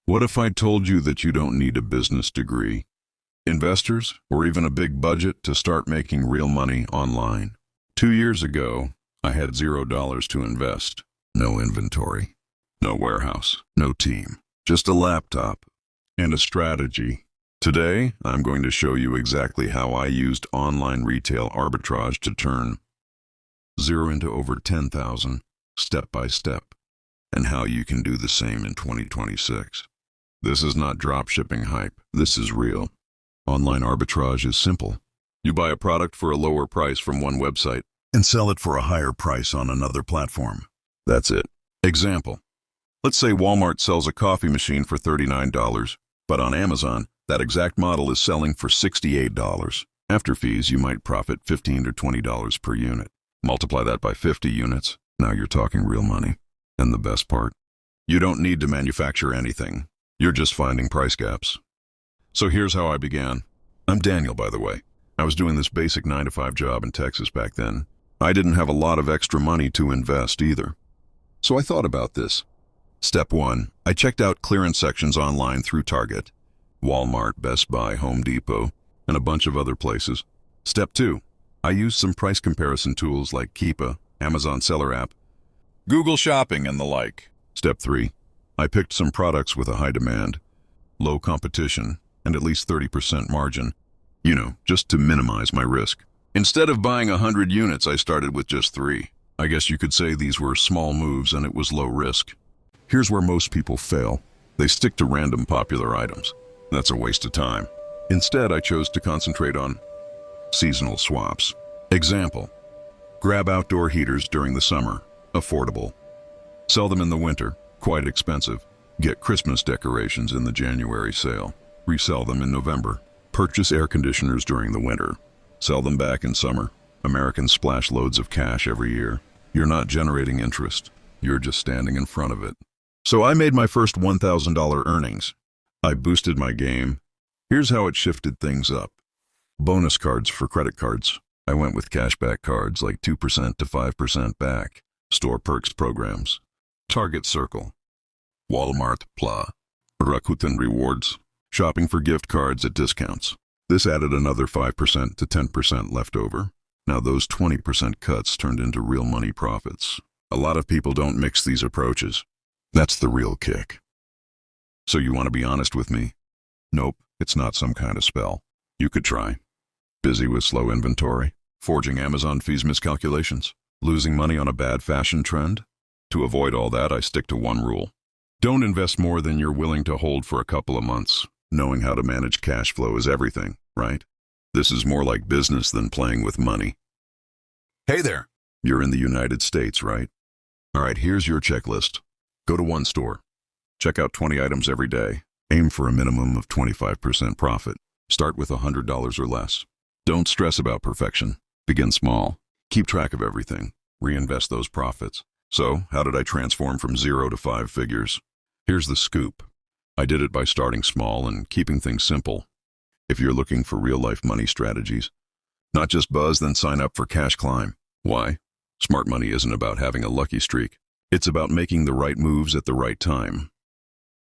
What if I told you that you don't need a business degree, investors, or even a big budget to start making real money online? 2 years ago, I had $0 to invest. No inventory, no warehouse, no team, just a laptop and a strategy. Today, I'm going to show you exactly how I used online retail arbitrage to turn zero into over 10,000 step by step, and how you can do the same in 2026. This is not dropshipping hype. This is real. Online arbitrage is simple. You buy a product for a lower price from one website and sell it for a higher price on another platform. That's it. Example. Let's say Walmart sells a coffee machine for $39, but on Amazon, that exact model is selling for $68. After fees, you might profit $15 to $20 per unit. Multiply that by 50 units. Now you're talking real money. And the best part, you don't need to manufacture anything. You're just finding price gaps. So here's how I began. I'm Daniel, by the way. I was doing this basic 9-to-5 job in Texas back then. I didn't have a lot of extra money to invest either. So I thought about this. Step 1, I checked out clearance sections online through Target, Walmart, Best Buy, Home Depot, and a bunch of other places. Step 2, I used some price comparison tools like Keepa, Amazon Seller app, Google Shopping, and the like. Step 3, I picked some products with a high demand, low competition, and at least 30% margin, just to minimize my risk. Instead of buying 100 units, I started with just 3. I guess you could say these were small moves and it was low risk. Here's where most people fail. They stick to random popular items. That's a waste of time. Instead, I chose to concentrate on seasonal swaps. Example, grab outdoor heaters during the summer, affordable. Sell them in the winter, quite expensive. Get Christmas decorations in the January sale. Resell them in November. Purchase air conditioners during the winter. Sell them back in summer. Americans splash loads of cash every year. You're not generating interest. You're just standing in front of it. So I made my first $1,000 earnings. I boosted my game. Here's how it shifted things up. Bonus cards for credit cards. I went with cashback cards like 2% to 5% back. Store perks programs. Target Circle. Walmart, Pla. Rakuten Rewards. Shopping for gift cards at discounts. This added another 5% to 10% left over. Now those 20% cuts turned into real money profits. A lot of people don't mix these approaches. That's the real kick. So you want to be honest with me? Nope, it's not some kind of spell. You could try. Busy with slow inventory, forging Amazon fees miscalculations, losing money on a bad fashion trend? To avoid all that, I stick to one rule. Don't invest more than you're willing to hold for a couple of months. Knowing how to manage cash flow is everything, right? This is more like business than playing with money. Hey there! You're in the United States, right? All right, here's your checklist. Go to one store. Check out 20 items every day. Aim for a minimum of 25% profit. Start with $100 or less. Don't stress about perfection. Begin small. Keep track of everything. Reinvest those profits. So, how did I transform from 0 to 5 figures? Here's the scoop. I did it by starting small and keeping things simple. If you're looking for real-life money strategies, not just buzz, then sign up for Cash Climb. Why? Smart money isn't about having a lucky streak. It's about making the right moves at the right time.